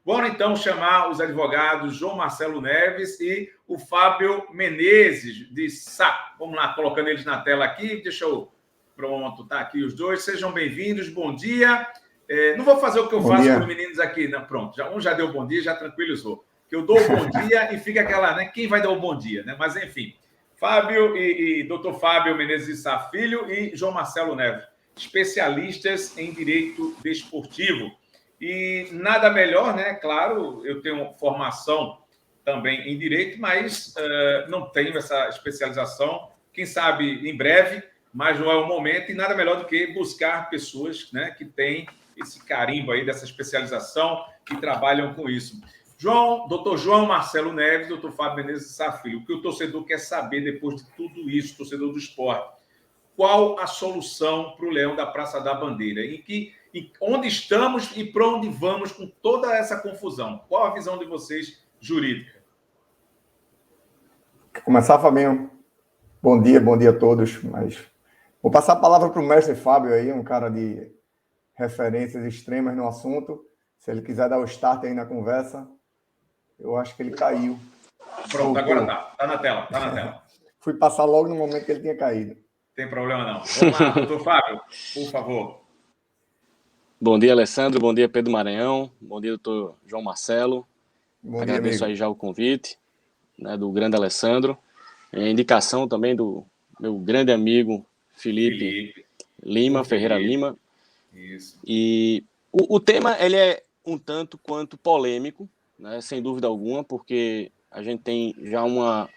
Bora então chamar os advogados João Marcelo Neves e o Fábio Menezes de Sá. Vamos lá, colocando eles na tela aqui. Deixa eu... Pronto, tá aqui os dois. Sejam bem-vindos, bom dia. Não vou fazer o que eu faço com os meninos aqui. Não, pronto, um já deu bom dia, já tranquilizou. Que eu dou o bom dia e fica aquela, né? Quem vai dar o bom dia, né? Mas, enfim, Fábio e doutor Fábio Menezes de Sá Filho e João Marcelo Neves, especialistas em direito desportivo. E nada melhor, né? Claro, eu tenho formação também em direito, mas não tenho essa especialização. Quem sabe em breve, mas não é o momento. E nada melhor do que buscar pessoas, né, que têm esse carimbo aí dessa especialização, que trabalham com isso. Doutor João Marcelo Neves, doutor Fábio Menezes de Sá Filho, o que o torcedor quer saber depois de tudo isso, torcedor do esporte? Qual a solução para o Leão da Praça da Bandeira? Onde estamos e para onde vamos com toda essa confusão? Qual a visão de vocês jurídica? Vou começar, Fabinho. Bom dia a todos. Mas vou passar a palavra para o mestre Fábio aí, um cara de referências extremas no assunto. Se ele quiser dar o start aí na conversa, eu acho que ele caiu. Pronto, agora tá na tela. Fui passar logo no momento que ele tinha caído. Tem problema não. Vamos lá, doutor Fábio, por favor. Bom dia, Alessandro. Bom dia, Pedro Maranhão. Bom dia, doutor João Marcelo. Agradeço aí já o convite, né, do grande Alessandro. Indicação também do meu grande amigo Felipe Lima, Ferreira Lima. Isso. E o tema ele é um tanto quanto polêmico, né, sem dúvida alguma, porque a gente tem já uma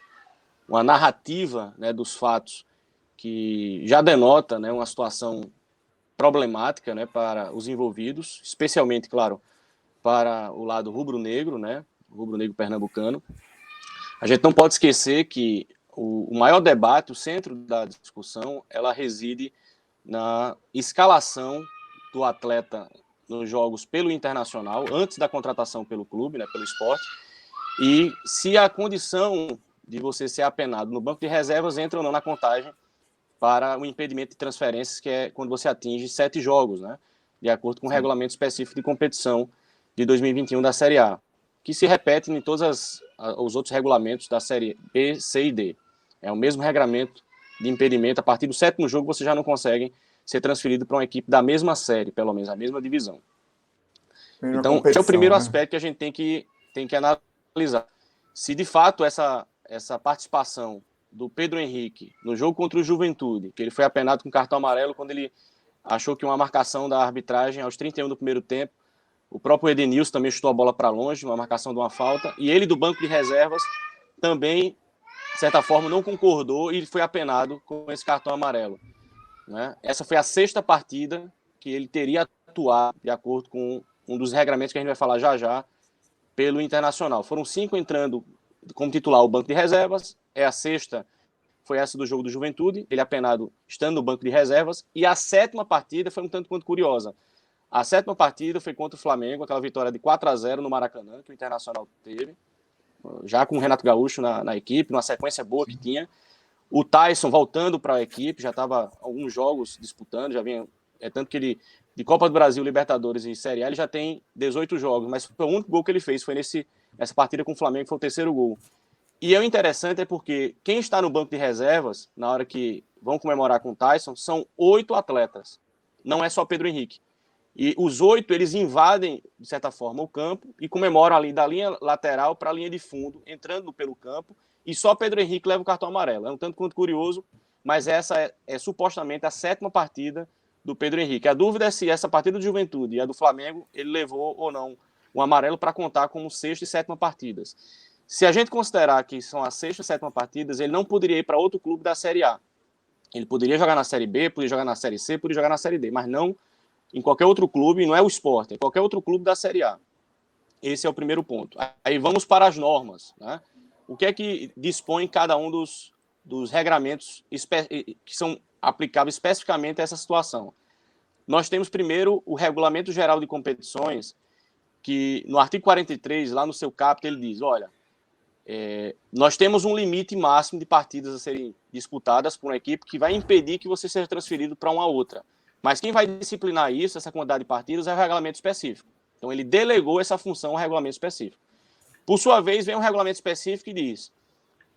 narrativa, né, dos fatos que já denota, né, uma situação problemática, né, para os envolvidos, especialmente, claro, para o lado rubro-negro, né, rubro-negro pernambucano. A gente não pode esquecer que o maior debate, o centro da discussão, ela reside na escalação do atleta nos jogos pelo Internacional, antes da contratação pelo clube, né, pelo esporte, e se a condição de você ser apenado no banco de reservas entra ou não na contagem para o impedimento de transferências, que é quando você atinge 7 jogos, né, de acordo com o regulamento específico de competição de 2021 da Série A, que se repete em todos os outros regulamentos da Série B, C e D. É o mesmo regramento de impedimento. A partir do 7º jogo, você já não consegue ser transferido para uma equipe da mesma série, pelo menos, a mesma divisão. Então, esse é o primeiro aspecto que a gente tem que analisar. Se, de fato, essa participação do Pedro Henrique no jogo contra o Juventude, que ele foi apenado com cartão amarelo quando ele achou que uma marcação da arbitragem aos 31 do primeiro tempo, o próprio Edenilson também chutou a bola para longe, uma marcação de uma falta, e ele do banco de reservas também, de certa forma, não concordou e foi apenado com esse cartão amarelo, né? Essa foi a 6ª partida que ele teria atuado, de acordo com um dos regramentos que a gente vai falar já, pelo Internacional. Foram 5 entrando como titular o banco de reservas, a 6ª foi essa do jogo do Juventude, ele apenado estando no banco de reservas, e a 7ª partida foi um tanto quanto curiosa. A 7ª partida foi contra o Flamengo, aquela vitória de 4-0 no Maracanã, que o Internacional teve, já com o Renato Gaúcho na equipe, numa sequência boa que tinha. O Tyson voltando para a equipe, já estava alguns jogos disputando, já vinha, tanto que ele, de Copa do Brasil, Libertadores e Série A, ele já tem 18 jogos, mas foi o único gol que ele fez, foi nessa partida com o Flamengo, foi o 3º gol. E o interessante é porque quem está no banco de reservas, na hora que vão comemorar com o Tyson, são 8 atletas, não é só Pedro Henrique. E os 8, eles invadem, de certa forma, o campo e comemoram ali da linha lateral para a linha de fundo, entrando pelo campo, e só Pedro Henrique leva o cartão amarelo. É um tanto quanto curioso, mas essa é supostamente a 7ª partida do Pedro Henrique. A dúvida é se essa partida do Juventude e a do Flamengo, ele levou ou não o amarelo para contar como 6ª e 7ª partidas. Se a gente considerar que são as 6ª e 7ª partidas, ele não poderia ir para outro clube da Série A. Ele poderia jogar na Série B, poderia jogar na Série C, poderia jogar na Série D, mas não em qualquer outro clube, não é o Sport, é qualquer outro clube da Série A. Esse é o primeiro ponto. Aí vamos para as normas, né? O que é que dispõe cada um dos regramentos que são aplicáveis especificamente a essa situação? Nós temos primeiro o Regulamento Geral de Competições, que no artigo 43, lá no seu caput, ele diz, olha, nós temos um limite máximo de partidas a serem disputadas por uma equipe que vai impedir que você seja transferido para uma outra. Mas quem vai disciplinar isso, essa quantidade de partidas, é o regulamento específico. Então, ele delegou essa função ao regulamento específico. Por sua vez, vem um regulamento específico que diz: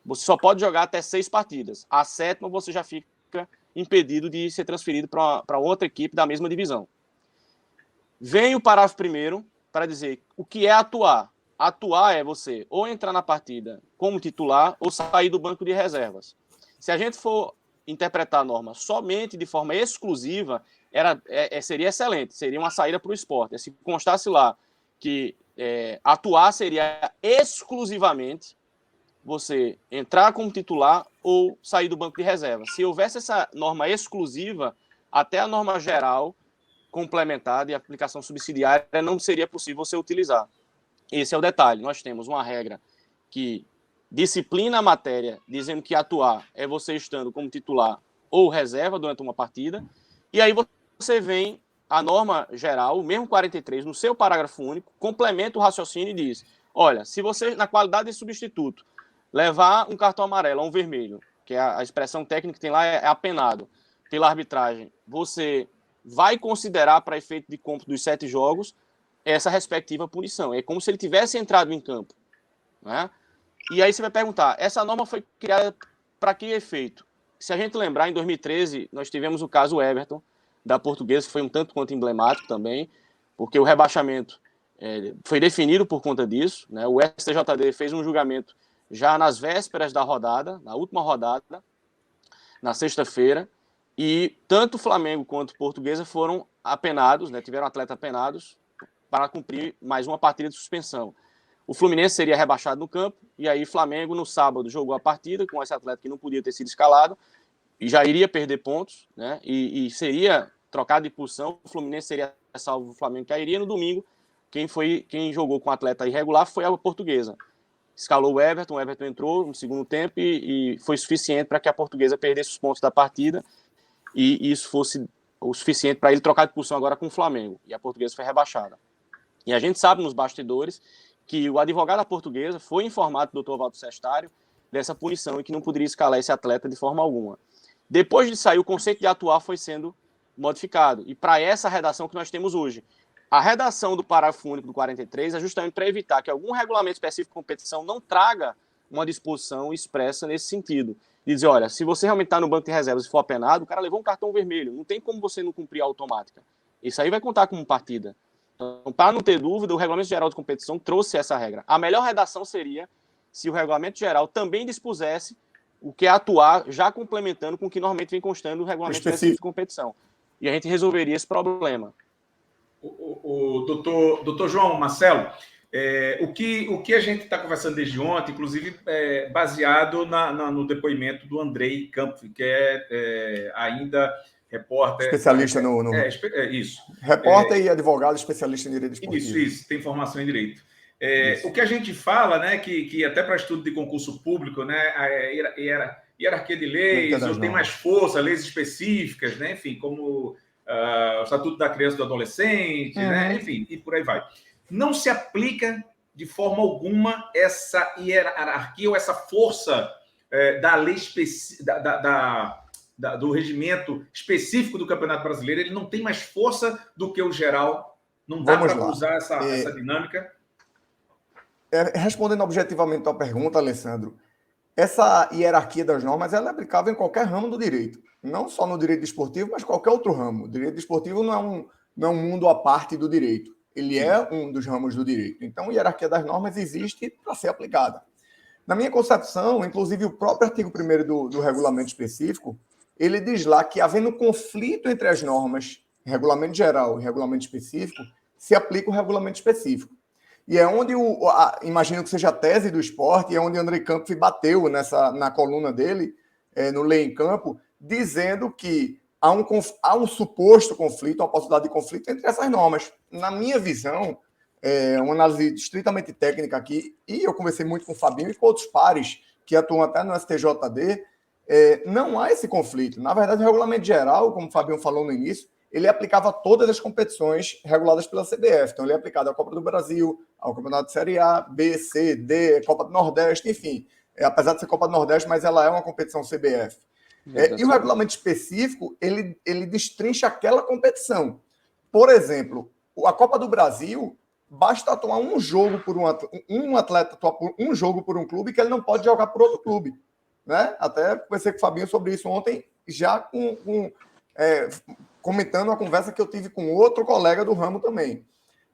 você só pode jogar até 6 partidas. A 7ª, você já fica impedido de ser transferido para outra equipe da mesma divisão. Vem o parágrafo 1º para dizer o que é atuar. Atuar é você ou entrar na partida como titular ou sair do banco de reservas. Se a gente for interpretar a norma somente de forma exclusiva, seria excelente, seria uma saída para o esporte. Se constasse lá que atuar seria exclusivamente você entrar como titular ou sair do banco de reservas. Se houvesse essa norma exclusiva, até a norma geral complementar e aplicação subsidiária não seria possível você utilizar. Esse é o detalhe. Nós temos uma regra que disciplina a matéria, dizendo que atuar é você estando como titular ou reserva durante uma partida, e aí você vem a norma geral, o mesmo 43, no seu parágrafo único, complementa o raciocínio e diz: olha, se você, na qualidade de substituto, levar um cartão amarelo ou um vermelho, que é a expressão técnica que tem lá, é apenado pela arbitragem, você vai considerar, para efeito de cômputo dos 7 jogos, essa respectiva punição. É como se ele tivesse entrado em campo, né? E aí você vai perguntar, essa norma foi criada para que efeito? Se a gente lembrar, em 2013, nós tivemos o caso Everton, da Portuguesa, que foi um tanto quanto emblemático também, porque o rebaixamento foi definido por conta disso, né? O STJD fez um julgamento já nas vésperas da rodada, na última rodada, na sexta-feira, e tanto o Flamengo quanto a Portuguesa foram apenados, né? Tiveram atletas apenados para cumprir mais uma partida de suspensão. O Fluminense seria rebaixado no campo, e aí o Flamengo, no sábado, jogou a partida com esse atleta que não podia ter sido escalado, e já iria perder pontos, né? E seria trocado de posição, o Fluminense seria salvo, o Flamengo cairia. No domingo, quem jogou com atleta irregular foi a Portuguesa. Escalou o Everton entrou no segundo tempo e foi suficiente para que a Portuguesa perdesse os pontos da partida, e isso fosse o suficiente para ele trocar de posição agora com o Flamengo, e a Portuguesa foi rebaixada. E a gente sabe nos bastidores que o advogado da Portuguesa foi informado do Dr. Valdo Sestário dessa punição e que não poderia escalar esse atleta de forma alguma. Depois de sair, o conceito de atuar foi sendo modificado, e para essa redação que nós temos hoje. A redação do parágrafo único do 43 é justamente para evitar que algum regulamento específico de competição não traga uma disposição expressa nesse sentido. De dizer, olha, se você realmente está no banco de reservas e for apenado, o cara levou um cartão vermelho, não tem como você não cumprir a automática. Isso aí vai contar como partida. Então, para não ter dúvida, o Regulamento Geral de Competição trouxe essa regra. A melhor redação seria se o Regulamento Geral também dispusesse o que é atuar, já complementando com o que normalmente vem constando no Regulamento Específico de Competição. E a gente resolveria esse problema. O doutor João Marcelo, o que a gente está conversando desde ontem, inclusive baseado no depoimento do Andrei Campos, que é ainda repórter... Especialista no... isso. Repórter e advogado especialista em direito esportivo. Isso, tem formação em direito. O que a gente fala, né, que até para estudo de concurso público, né, a hierarquia de leis, ou tem mais força, leis específicas, né, enfim, como o Estatuto da Criança e do Adolescente, né, enfim, e por aí vai. Não se aplica de forma alguma essa hierarquia ou essa força da lei do regimento específico do Campeonato Brasileiro. Ele não tem mais força do que o geral. Não dá para usar essa dinâmica? Respondendo objetivamente à pergunta, Alessandro, essa hierarquia das normas ela é aplicável em qualquer ramo do direito. Não só no direito desportivo, mas qualquer outro ramo. O direito desportivo não é um mundo à parte do direito. Ele é um dos ramos do direito. Então, a hierarquia das normas existe para ser aplicada. Na minha concepção, inclusive o próprio artigo 1º do regulamento específico, ele diz lá que, havendo conflito entre as normas, regulamento geral e regulamento específico, se aplica o regulamento específico. E é onde, imagino que seja a tese do esporte, é onde Andrei Campos bateu na coluna dele, no Lei em Campo, dizendo que há um suposto conflito, uma possibilidade de conflito entre essas normas. Na minha visão, uma análise estritamente técnica aqui, e eu conversei muito com o Fabinho e com outros pares que atuam até no STJD, não há esse conflito. Na verdade, o regulamento geral, como o Fabinho falou no início, ele aplicava a todas as competições reguladas pela CBF. Então, ele é aplicado à Copa do Brasil, ao Campeonato de Série A, B, C, D, Copa do Nordeste, enfim. Apesar de ser Copa do Nordeste, mas ela é uma competição CBF. E o regulamento específico, ele destrincha aquela competição. Por exemplo, a Copa do Brasil, basta atuar um jogo por um atleta atuar por um jogo por um clube que ele não pode jogar por outro clube, né? Até conversei com o Fabinho sobre isso ontem, já comentando a conversa que eu tive com outro colega do ramo também.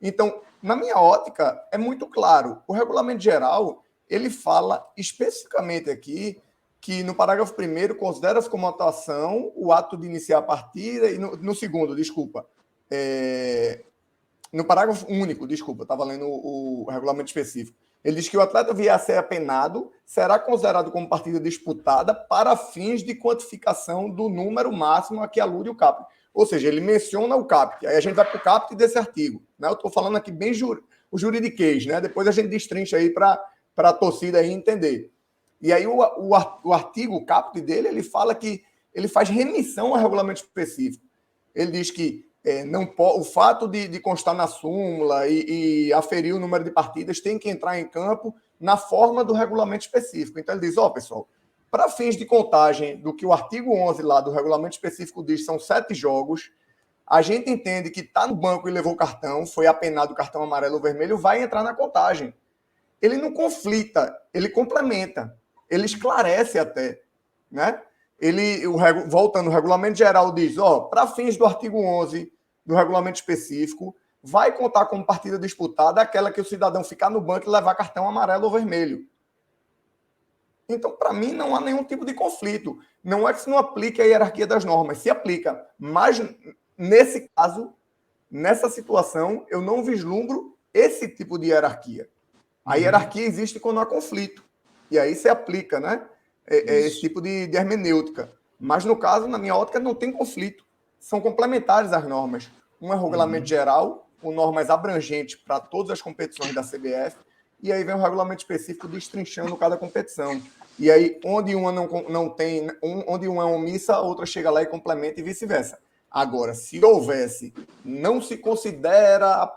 Então, na minha ótica, é muito claro. O regulamento geral, ele fala especificamente aqui que no parágrafo 1º considera-se como atuação o ato de iniciar a partida e no segundo, desculpa, no parágrafo único, desculpa, estava lendo o regulamento específico. Ele diz que o atleta vier a ser apenado será considerado como partida disputada para fins de quantificação do número máximo a que alude o CAPT. Ou seja, ele menciona o CAPT. Aí a gente vai para o CAPT desse artigo. Né? Eu estou falando aqui bem o juridiquês, né? Depois a gente destrincha aí para a torcida aí entender. E aí o artigo, o CAPT dele, ele fala que ele faz remissão ao regulamento específico. Ele diz que o fato de constar na súmula e aferir o número de partidas tem que entrar em campo na forma do regulamento específico. Então, ele diz, pessoal, para fins de contagem do que o artigo 11 lá do regulamento específico diz, são 7 jogos, a gente entende que está no banco e levou cartão, foi apenado cartão amarelo ou vermelho, vai entrar na contagem. Ele não conflita, ele complementa, ele esclarece até, né? Voltando, o regulamento geral diz, para fins do artigo 11 do regulamento específico, vai contar como partida disputada aquela que o cidadão ficar no banco e levar cartão amarelo ou vermelho. Então, para mim, não há nenhum tipo de conflito. Não é que se não aplique a hierarquia das normas, se aplica. Mas, nesse caso, nessa situação, eu não vislumbro esse tipo de hierarquia. A hierarquia existe quando há conflito. E aí se aplica, né? Esse tipo de hermenêutica. Mas, no caso, na minha ótica, não tem conflito. São complementares às normas. Um é regulamento geral, com normas abrangentes para todas as competições da CBF, e aí vem um regulamento específico destrinchando cada competição. E aí, onde uma não tem, onde uma é omissa, a outra chega lá e complementa e vice-versa. Agora, se houvesse, não se considera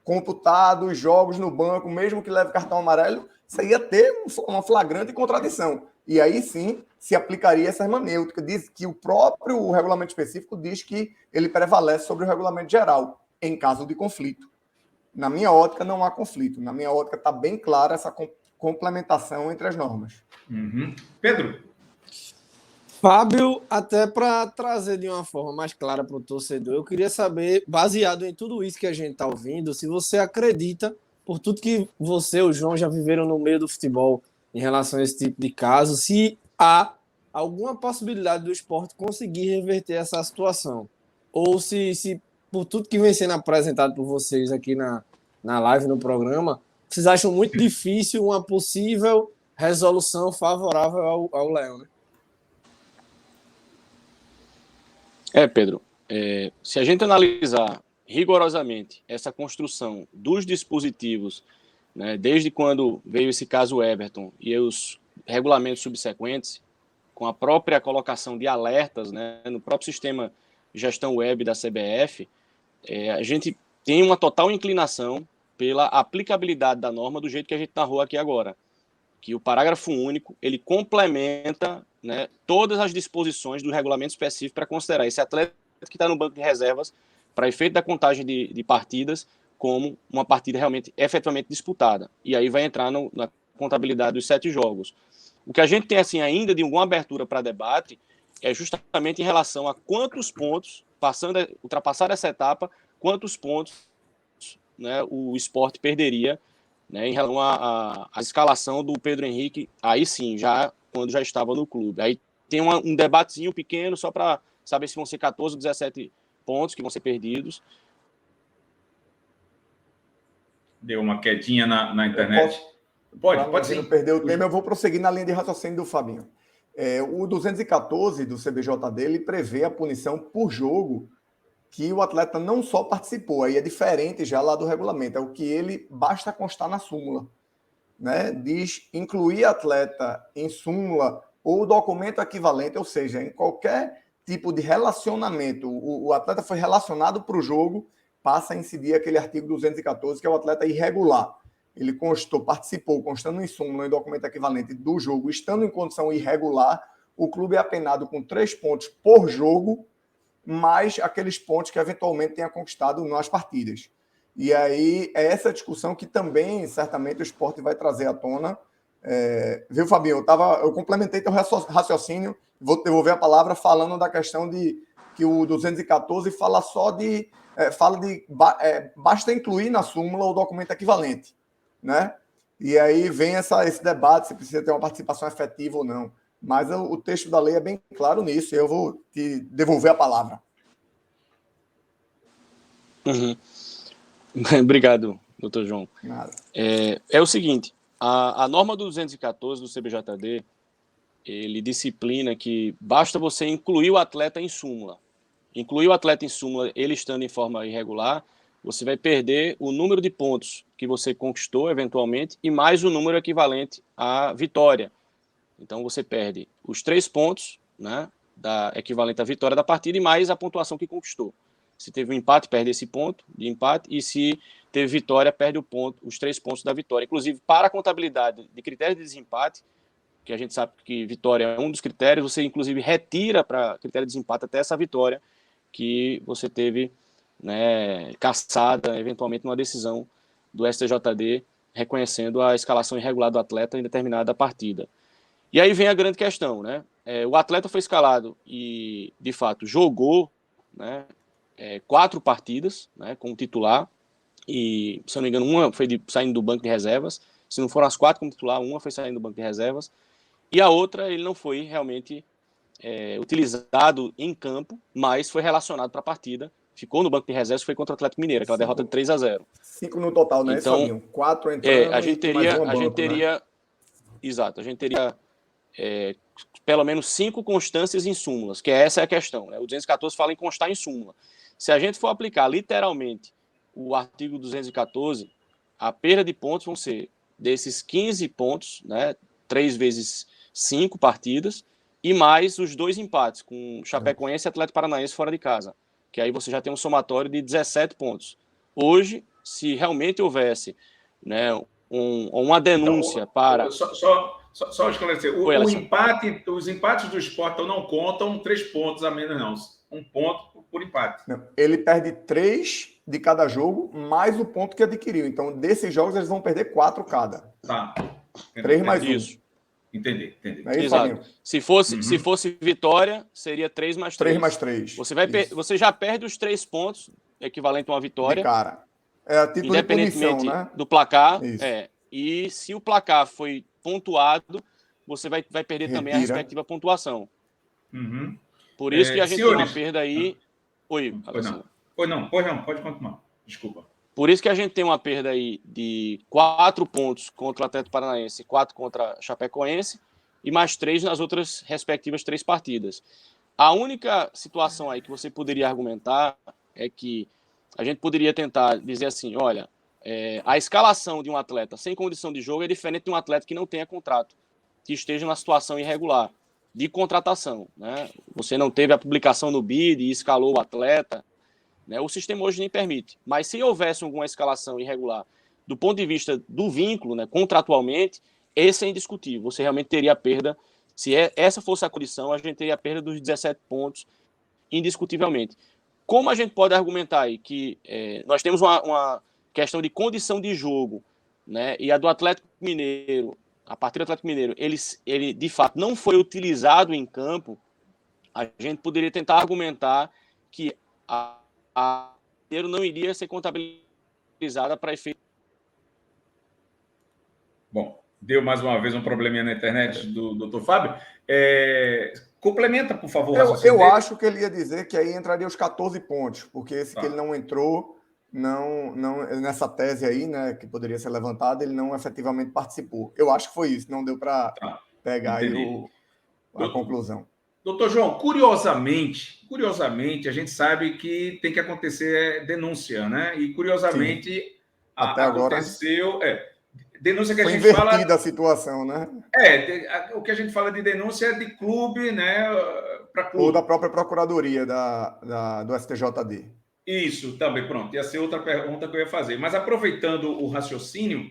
computado os jogos no banco, mesmo que leve cartão amarelo, isso ia ter uma flagrante contradição. E aí sim se aplicaria essa hermenêutica. Diz que o próprio regulamento específico diz que ele prevalece sobre o regulamento geral, em caso de conflito. Na minha ótica, não há conflito. Na minha ótica, está bem clara essa complementação entre as normas. Pedro? Fábio, até para trazer de uma forma mais clara para o torcedor, eu queria saber, baseado em tudo isso que a gente está ouvindo, se você acredita, por tudo que você e o João já viveram no meio do futebol em relação a esse tipo de caso, se há alguma possibilidade do esporte conseguir reverter essa situação. Ou se por tudo que vem sendo apresentado por vocês aqui na live, no programa, vocês acham muito difícil uma possível resolução favorável ao Leão, né? Pedro, se a gente analisar rigorosamente essa construção dos dispositivos, né, desde quando veio esse caso Everton e os regulamentos subsequentes, com a própria colocação de alertas, né, no próprio sistema de gestão web da CBF, a gente tem uma total inclinação pela aplicabilidade da norma do jeito que a gente narrou aqui agora, que o parágrafo único, ele complementa, né, todas as disposições do regulamento específico para considerar esse atleta que está no banco de reservas para efeito da contagem de partidas como uma partida realmente, efetivamente disputada. E aí vai entrar na contabilidade dos 7 jogos. O que a gente tem assim ainda de alguma abertura para debate é justamente em relação a quantos pontos, ultrapassar essa etapa, quantos pontos, né, o esporte perderia, né, em relação à escalação do Pedro Henrique, aí sim, quando já estava no clube. Aí tem um debatezinho pequeno só para saber se vão ser 14 ou 17 pontos que vão ser perdidos. Deu uma quedinha na internet. Pode sim. Não perder o tema, eu vou prosseguir na linha de raciocínio do Fabinho. O 214 do CBJ dele prevê a punição por jogo que o atleta não só participou, aí é diferente já lá do regulamento, é o que ele basta constar na súmula. Né? Diz incluir atleta em súmula ou documento equivalente, ou seja, em qualquer tipo de relacionamento, o atleta foi relacionado para o jogo, passa a incidir aquele artigo 214, que é o atleta irregular. Ele participou, constando em súmula, em documento equivalente do jogo, estando em condição irregular, o clube é apenado com 3 pontos por jogo, mais aqueles pontos que eventualmente tenha conquistado nas partidas. E aí é essa discussão que também, certamente, o esporte vai trazer à tona. Viu, Fabinho? Eu complementei teu raciocínio, vou devolver a palavra falando da questão de que o 214 fala só de... basta incluir na súmula o documento equivalente, né? E aí vem esse debate se precisa ter uma participação efetiva ou não. Mas o texto da lei é bem claro nisso, e eu vou te devolver a palavra. Uhum. Obrigado, doutor João. Nada. É o seguinte, a norma do 214 do CBJD, ele disciplina que basta você incluir o atleta em súmula. Incluir o atleta em súmula, ele estando em forma irregular, você vai perder o número de pontos que você conquistou, eventualmente, e mais o número equivalente à vitória. Então, você perde os 3 pontos, né, equivalente à vitória da partida, e mais a pontuação que conquistou. Se teve um empate, perde esse ponto de empate, e se teve vitória, perde os 3 pontos da vitória. Inclusive, para a contabilidade de critério de desempate, que a gente sabe que vitória é um dos critérios, você, inclusive, retira para critério de desempate até essa vitória que você teve, né, cassada, eventualmente, numa decisão do STJD, reconhecendo a escalação irregular do atleta em determinada partida. E aí vem a grande questão, né? O atleta foi escalado e, de fato, jogou, né, 4 partidas, né, como titular, e, se eu não me engano, uma foi saindo do banco de reservas. Se não foram as 4 como titular, uma foi saindo do banco de reservas, e a outra ele não foi realmente utilizado em campo, mas foi relacionado para a partida, ficou no banco de reservas, foi contra o Atlético Mineiro, aquela derrota de 3-0. 5 no total, né? Então, Fabinho? 4 entrando a gente teria, mais uma a gente banco, teria, né? exato, a gente teria pelo menos 5 constâncias em súmulas, que essa é a questão, né? O 214 fala em constar em súmula. Se a gente for aplicar literalmente o artigo 214, a perda de pontos vão ser desses 15 pontos, né, 3 vezes 5 partidas, e mais os 2 empates, com Chapecoense e Atlético Paranaense fora de casa, que aí você já tem um somatório de 17 pontos. Hoje, se realmente houvesse, né, uma denúncia Então, para... Só esclarecer, Oi, os empates do Sport não contam 3 pontos a menos, não. 1 ponto por empate. Não, ele perde 3 de cada jogo, mais o ponto que adquiriu. Então, desses jogos, eles vão perder 4 cada. Tá. 3 mais 1. Isso. Entendi. É isso, Exato. Fabinho? Se fosse vitória, seria 3 mais 3. 3 mais 3. Você já perde os 3 pontos, equivalente a uma vitória. De cara. É a título de punição, né? Do placar. Isso. E se o placar foi pontuado, você vai perder também a respectiva pontuação. Uhum. Por isso que a gente senhores, tem uma perda aí... Oi, Pois não, pode continuar. Desculpa. Por isso que a gente tem uma perda aí de 4 pontos contra o Atlético Paranaense, 4 contra a Chapecoense e mais 3 nas outras respectivas 3 partidas. A única situação aí que você poderia argumentar é que a gente poderia tentar dizer assim, olha, a escalação de um atleta sem condição de jogo é diferente de um atleta que não tenha contrato, que esteja numa situação irregular de contratação, né? Você não teve a publicação no BID e escalou o atleta, né? O sistema hoje nem permite. Mas se houvesse alguma escalação irregular do ponto de vista do vínculo, né, contratualmente, esse é indiscutível. Você realmente teria a perda, se essa fosse a condição, a gente teria a perda dos 17 pontos, indiscutivelmente. Como a gente pode argumentar aí que nós temos uma questão de condição de jogo, né, e a do Atlético Mineiro, a partir do Atlético Mineiro, ele de fato não foi utilizado em campo, a gente poderia tentar argumentar que a Mineiro não iria ser contabilizada para efeito. Bom, deu mais uma vez um probleminha na internet do Dr. Fábio. Complementa, por favor. Eu acho que ele ia dizer que aí entraria os 14 pontos, porque esse que ele não entrou, não nessa tese aí, né, que poderia ser levantada, ele não efetivamente participou. Eu acho que foi isso, não deu para pegar aí a conclusão. Doutor João, curiosamente, a gente sabe que tem que acontecer denúncia, né? E curiosamente até aconteceu. Denúncia que a gente foi fala. invertida a situação, né? O que a gente fala de denúncia é de clube, né? Para clube. Ou da própria procuradoria do STJD. Isso, também, pronto. Ia ser outra pergunta que eu ia fazer. Mas aproveitando o raciocínio,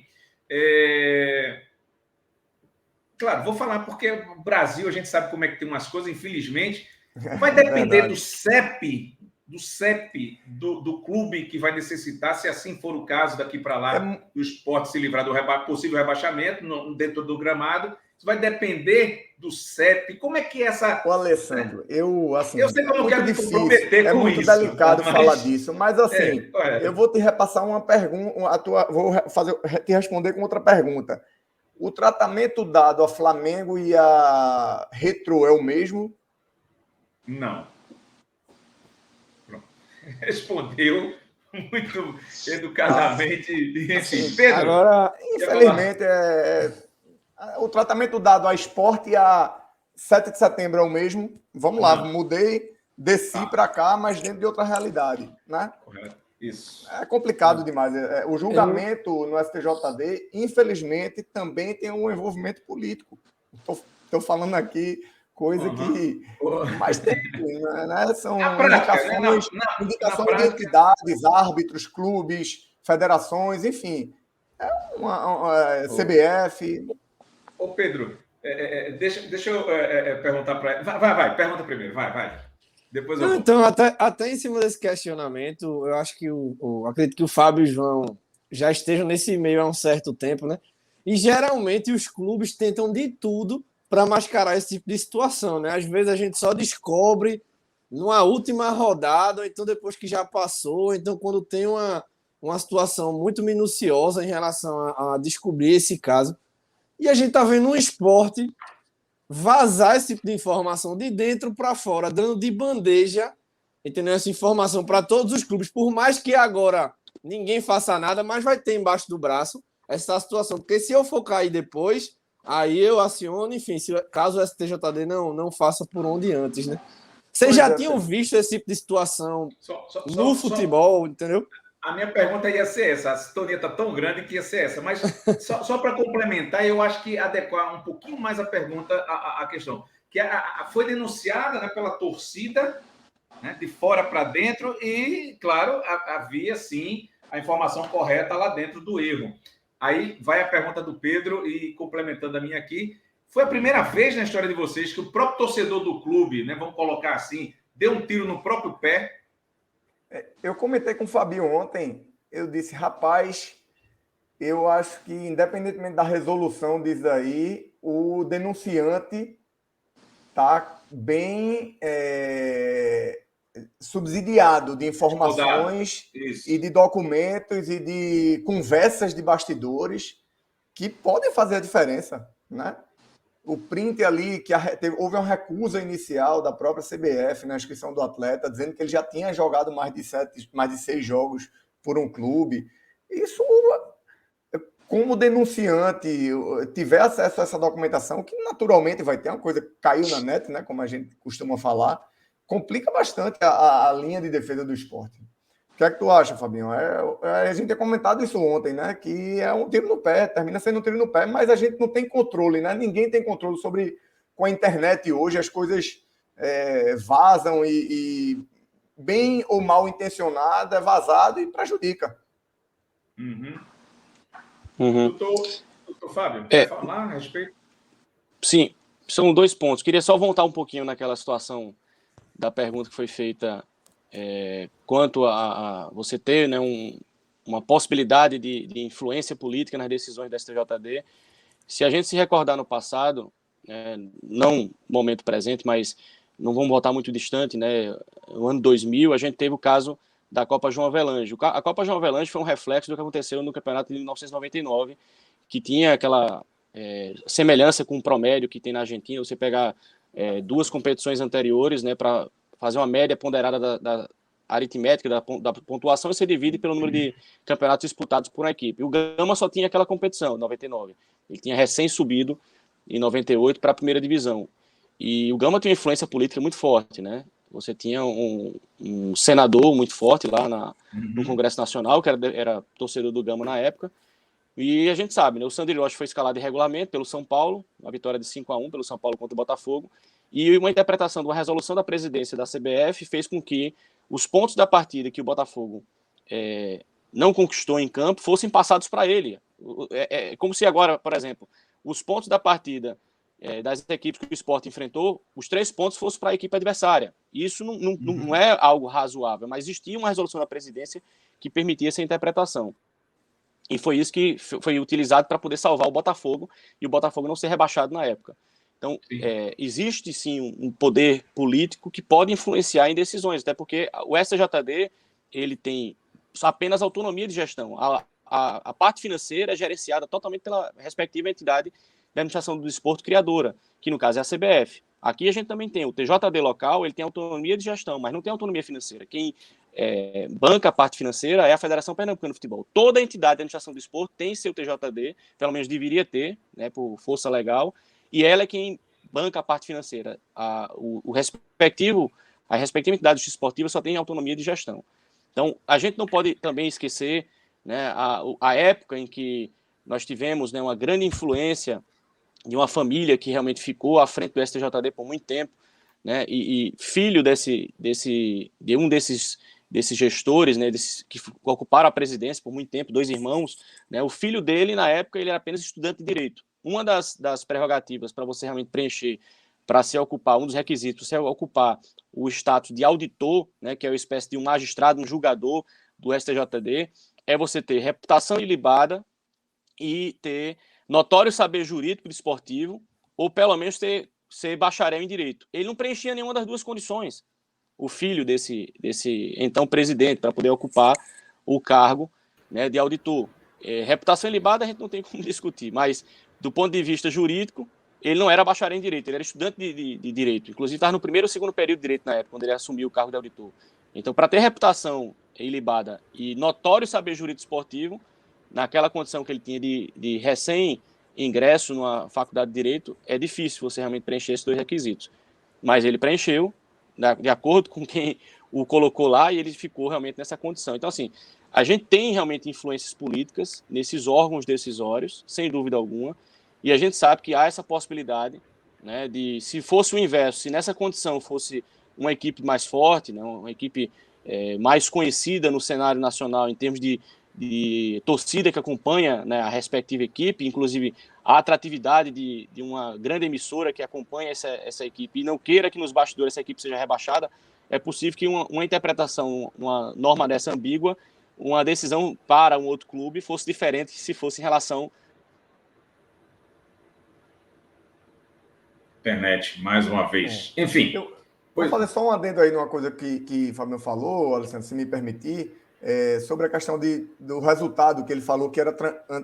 claro, vou falar porque o Brasil, a gente sabe como é que tem umas coisas, infelizmente, vai depender do CEP do CEP do clube que vai necessitar, se assim for o caso, daqui para lá, do Sport se livrar do possível rebaixamento dentro do gramado? Isso vai depender do CEP. Como é que é essa... Ô, Alessandro, eu sei que eu não quero me difícil, comprometer com muito isso. É muito delicado falar disso, mas assim, eu vou te repassar uma pergunta, vou te responder com outra pergunta. O tratamento dado a Flamengo e a Retro é o mesmo? Não. Pronto. Respondeu muito educadamente. Enfim, Pedro. Agora, infelizmente, o tratamento dado a Sport e a 7 de setembro é o mesmo. Vamos lá, mudei, desci para cá, mas dentro de outra realidade, né? Correto. Isso. É complicado demais. O julgamento no STJD, infelizmente, também tem um envolvimento político. Estou falando aqui coisa que mais tem, né? São indicações, indicações de entidades, árbitros, clubes, federações, enfim. CBF. Ô, Pedro, deixa eu perguntar para... Vai, pergunta primeiro, vai. Depois eu... Então, até em cima desse questionamento, eu acho que acredito que o Fábio e o João já estejam nesse meio há um certo tempo, né? E geralmente os clubes tentam de tudo para mascarar esse tipo de situação, né? Às vezes a gente só descobre numa última rodada, ou então depois que já passou, então quando tem uma situação muito minuciosa em relação a descobrir esse caso. E a gente está vendo um esporte vazar esse tipo de informação de dentro para fora, dando de bandeja, entendeu? Essa informação para todos os clubes, por mais que agora ninguém faça nada, mas vai ter embaixo do braço essa situação, porque se eu for cair depois, aí eu aciono, enfim, caso o STJD não faça por onde antes, né? Vocês já tinham visto esse tipo de situação no futebol, entendeu? A minha pergunta ia ser essa, a sintonia está tão grande que ia ser essa, mas só para complementar, eu acho que adequar um pouquinho mais a pergunta à questão, que foi denunciada, né, pela torcida, né, de fora para dentro, e, claro, havia, sim, a informação correta lá dentro do erro. Aí vai a pergunta do Pedro, e complementando a minha aqui, foi a primeira vez na história de vocês que o próprio torcedor do clube, né, vamos colocar assim, deu um tiro no próprio pé? Eu comentei com o Fabinho ontem, eu disse, rapaz, eu acho que independentemente da resolução disso aí, o denunciante está bem subsidiado de informações e de documentos e de conversas de bastidores que podem fazer a diferença, né? O print ali, que houve uma recusa inicial da própria CBF na inscrição do atleta, dizendo que ele já tinha jogado mais de 6 jogos por um clube. Isso, como denunciante, tiver acesso a essa documentação, que naturalmente vai ter, uma coisa que caiu na net, né, como a gente costuma falar, complica bastante a linha de defesa do esporte. O que é que tu acha, Fabinho? A gente tinha comentado isso ontem, né? Que é um tiro no pé, termina sendo um tiro no pé, mas a gente não tem controle, né? Ninguém tem controle sobre... Com a internet hoje, as coisas vazam e bem ou mal intencionada, é vazado e prejudica. Doutor Fábio, quer falar a respeito? Sim, são 2 pontos. Queria só voltar um pouquinho naquela situação da pergunta que foi feita quanto a você ter, né, uma possibilidade de influência política nas decisões da STJD. Se a gente se recordar no passado, não no momento presente, mas não vamos voltar muito distante, né, no ano 2000, a gente teve o caso da Copa João Avelange. A Copa João Avelange foi um reflexo do que aconteceu no campeonato de 1999, que tinha aquela semelhança com o promédio que tem na Argentina. Você pegar 2 competições anteriores, né, para fazer uma média ponderada da aritmética, da pontuação, e você divide pelo número de campeonatos disputados por uma equipe. O Gama só tinha aquela competição, em 99. Ele tinha recém-subido, em 98, para a primeira divisão. E o Gama tinha uma influência política muito forte, né? Você tinha um senador muito forte lá no Congresso Nacional, que era torcedor do Gama na época. E a gente sabe, né? O Sandro Hiroshi foi escalado em regulamento pelo São Paulo, uma vitória de 5-1 pelo São Paulo contra o Botafogo. E uma interpretação de uma resolução da presidência da CBF fez com que os pontos da partida que o Botafogo não conquistou em campo fossem passados para ele. É como se agora, por exemplo, os pontos da partida das equipes que o Sport enfrentou, os 3 pontos fossem para a equipe adversária. Isso não é algo razoável, mas existia uma resolução da presidência que permitia essa interpretação. E foi isso que foi utilizado para poder salvar o Botafogo, e o Botafogo não ser rebaixado na época. Então, existe sim um poder político que pode influenciar em decisões, até porque o STJD ele tem apenas autonomia de gestão. A parte financeira é gerenciada totalmente pela respectiva entidade da administração do desporto criadora, que no caso é a CBF. Aqui a gente também tem o TJD local, ele tem autonomia de gestão, mas não tem autonomia financeira. Quem banca a parte financeira é a Federação Pernambucana de Futebol. Toda a entidade da administração do esporte tem seu TJD, pelo menos deveria ter, né, por força legal, e ela é quem banca a parte financeira. A respectiva entidade esportiva só tem autonomia de gestão. Então, a gente não pode também esquecer, né, a época em que nós tivemos, né, uma grande influência de uma família que realmente ficou à frente do STJD por muito tempo, né, e filho de um desses gestores, né, que ocuparam a presidência por muito tempo, 2 irmãos, né, o filho dele, na época, ele era apenas estudante de direito. Uma das prerrogativas para você realmente preencher, para se ocupar, um dos requisitos, você ocupar o status de auditor, né, que é uma espécie de um magistrado, um julgador do STJD, é você ter reputação ilibada e ter notório saber jurídico desportivo, ou pelo menos ser bacharel em direito. Ele não preenchia nenhuma das 2 condições, o filho desse então presidente, para poder ocupar o cargo, né, de auditor. Reputação ilibada a gente não tem como discutir, mas do ponto de vista jurídico, ele não era bacharel em direito, ele era estudante de direito. Inclusive estava no 1º ou 2º período de direito na época, quando ele assumiu o cargo de auditor. Então, para ter reputação ilibada e notório saber jurídico esportivo, naquela condição que ele tinha de recém-ingresso numa faculdade de direito, é difícil você realmente preencher esses 2 requisitos. Mas ele preencheu, de acordo com quem o colocou lá, e ele ficou realmente nessa condição. Então, assim, a gente tem realmente influências políticas nesses órgãos decisórios, sem dúvida alguma, e a gente sabe que há essa possibilidade, né, de, se fosse o inverso, se nessa condição fosse uma equipe mais forte, né, uma equipe mais conhecida no cenário nacional em termos de torcida que acompanha, né, a respectiva equipe, inclusive a atratividade de uma grande emissora que acompanha essa equipe e não queira que nos bastidores essa equipe seja rebaixada, é possível que uma interpretação, uma norma dessa ambígua, uma decisão para um outro clube fosse diferente se fosse em relação... Internet, mais uma vez. Enfim. Vou fazer só um adendo aí numa coisa que o Fabio falou, Alessandro, se me permitir, sobre a questão do resultado que ele falou que era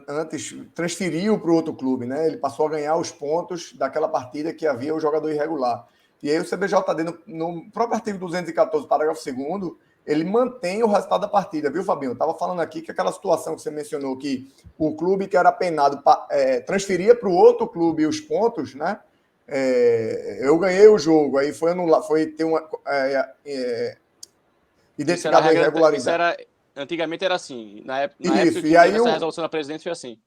antes transferiu para o outro clube, né? Ele passou a ganhar os pontos daquela partida que havia o jogador irregular. E aí o CBJD, no próprio artigo 214, parágrafo 2º, ele mantém o resultado da partida, viu, Fabinho? Eu estava falando aqui que aquela situação que você mencionou, que o clube que era penado transferia para o outro clube os pontos, né? Eu ganhei o jogo, aí foi anular, foi ter uma identificado a irregularidade. Antigamente era assim, na época e aí essa resolução da presidência foi assim.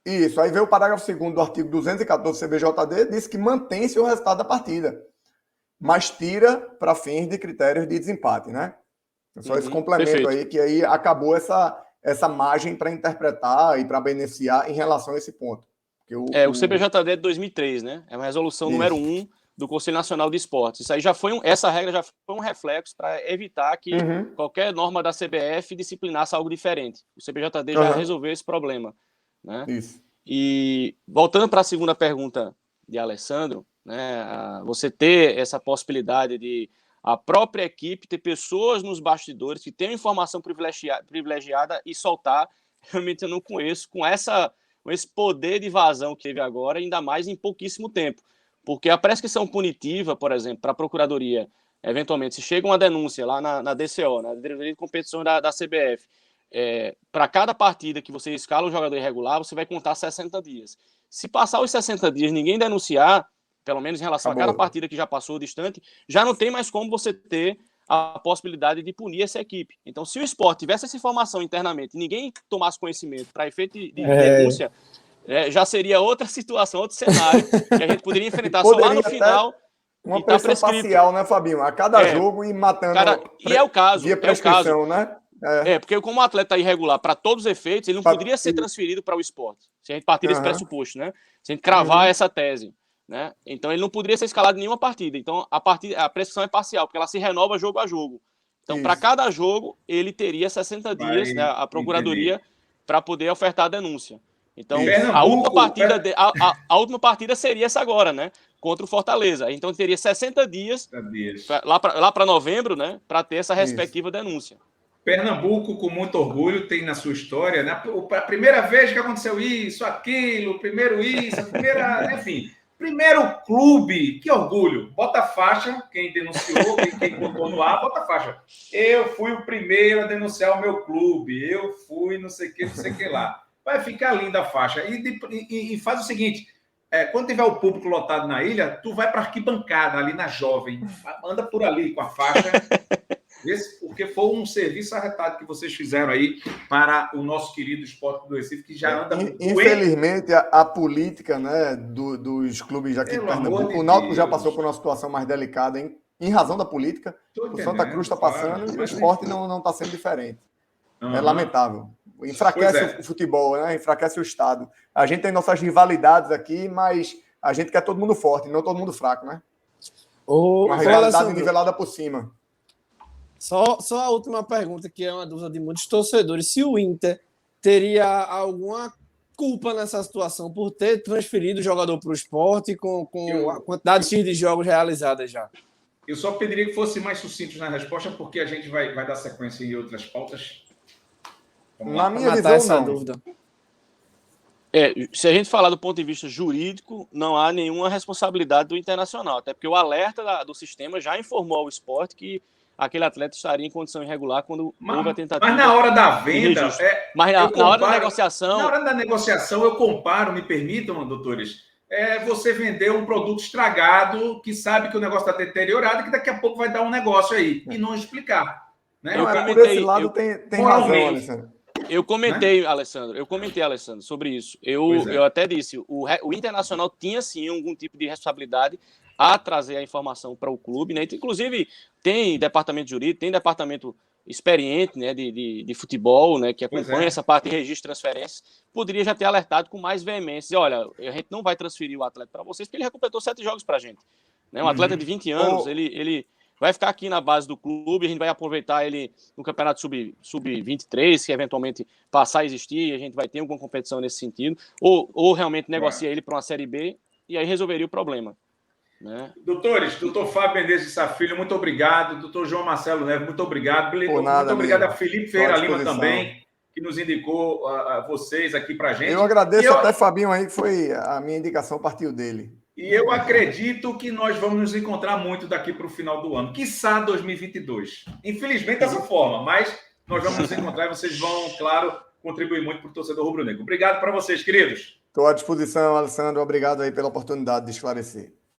Isso, aí veio o parágrafo 2º do artigo 214 do CBJD, diz que mantém-se o resultado da partida, mas tira para fins de critérios de desempate, né? Só esse complemento perfeito. Aí, que aí acabou essa margem para interpretar e para beneficiar em relação a esse ponto. O CBJD é de 2003, né? É uma resolução número 1 do Conselho Nacional de Esportes. Isso aí essa regra já foi um reflexo para evitar que qualquer norma da CBF disciplinasse algo diferente. O CBJD já resolveu esse problema, né? Isso. E voltando para a segunda pergunta de Alessandro, né? Você ter essa possibilidade de a própria equipe ter pessoas nos bastidores que tenham informação privilegiada e soltar, realmente eu não conheço com esse poder de vazão que teve agora, ainda mais em pouquíssimo tempo. Porque a prescrição punitiva, por exemplo, para a Procuradoria, eventualmente, se chega uma denúncia lá na DCO, na Diretoria de Competições da CBF, para cada partida que você escala um jogador irregular, você vai contar 60 dias. Se passar os 60 dias ninguém denunciar, pelo menos em relação a cada partida que já passou distante, já não tem mais como você ter a possibilidade de punir essa equipe. Então, se o Sport tivesse essa informação internamente e ninguém tomasse conhecimento para efeito de denúncia, já seria outra situação, outro cenário que a gente poderia enfrentar só lá no final. Uma pressão parcial, né, Fabinho? A cada jogo e matando... E é o caso. Via prescrição, né? Porque como o atleta é irregular para todos os efeitos, ele não poderia ser transferido para o Sport. Se a gente partir desse pressuposto, né? Se a gente cravar essa tese. né? Então ele não poderia ser escalado em nenhuma partida. Então a prescrição é parcial, porque ela se renova jogo a jogo. Então, para cada jogo, ele teria 60 dias, né, a Procuradoria, para poder ofertar a denúncia. Então, a última partida seria essa agora, né? Contra o Fortaleza. Então, teria 60 dias lá para novembro, né? Para ter essa respectiva denúncia. Pernambuco, com muito orgulho, tem na sua história, né? A primeira vez que aconteceu isso, aquilo, primeiro isso, a primeira, enfim. Primeiro clube, que orgulho. Bota a faixa, quem denunciou, quem botou no ar, bota a faixa. Eu fui o primeiro a denunciar o meu clube, eu fui não sei o que lá. Vai ficar linda a faixa. E faz o seguinte, quando tiver o público lotado na ilha, tu vai para a arquibancada, ali na Jovem. Anda por ali com a faixa. Porque foi um serviço arretado que vocês fizeram aí para o nosso querido Sport do Recife, que já anda... Infelizmente, a política, né, dos clubes aqui de Pernambuco, o Náutico já passou por uma situação mais delicada em razão da política. O Santa Cruz está passando e o Sport não está sendo diferente. É lamentável. Enfraquece o futebol, né? Enfraquece o Estado. A gente tem nossas rivalidades aqui, mas a gente quer todo mundo forte, não todo mundo fraco, né? Uma rivalidade nivelada por cima. Só a última pergunta, que é uma dúvida de muitos torcedores. Se o Inter teria alguma culpa nessa situação por ter transferido o jogador para o Sport com a quantidade de jogos realizadas já? Eu só pediria que fosse mais sucintos na resposta, porque a gente vai dar sequência em outras pautas. Na minha visão, não. Dúvida. Se a gente falar do ponto de vista jurídico, não há nenhuma responsabilidade do Internacional, até porque o alerta do sistema já informou ao Sport que aquele atleta estaria em condição irregular quando houve a tentativa. Mas na hora da venda... Mas na hora da negociação... Na hora da negociação, eu comparo, me permitam, doutores, você vender um produto estragado, que sabe que o negócio está deteriorado, que daqui a pouco vai dar um negócio aí, e não explicar. Né? Por esse lado tem razão, Alessandro. Eu comentei, Alessandro, sobre isso. Eu até disse, o Internacional tinha, sim, algum tipo de responsabilidade a trazer a informação para o clube, né? Inclusive, tem departamento jurídico, tem departamento experiente, né, de futebol, né, que acompanha essa parte de registro de transferências, poderia já ter alertado com mais veemência. Olha, a gente não vai transferir o atleta para vocês, porque ele já completou 7 jogos para a gente. Né? Um atleta de 20 anos, ele vai ficar aqui na base do clube, a gente vai aproveitar ele no campeonato sub-23, que eventualmente passar a existir, a gente vai ter alguma competição nesse sentido, ou realmente negocia ele para uma Série B, e aí resolveria o problema. Né? Doutores, doutor Fábio Menezes de Sá Filho, muito obrigado. Doutor João Marcelo Neves, muito obrigado. Muito obrigado a Felipe Ferreira Lima também, que nos indicou a vocês aqui para a gente. Eu agradeço até Fabinho aí, que foi a minha indicação, partiu dele. E eu acredito que nós vamos nos encontrar muito daqui para o final do ano, quiçá 2022. Infelizmente, dessa forma, mas nós vamos nos encontrar e vocês vão, claro, contribuir muito para o torcedor rubro-negro. Obrigado para vocês, queridos. Estou à disposição, Alessandro. Obrigado aí pela oportunidade de esclarecer.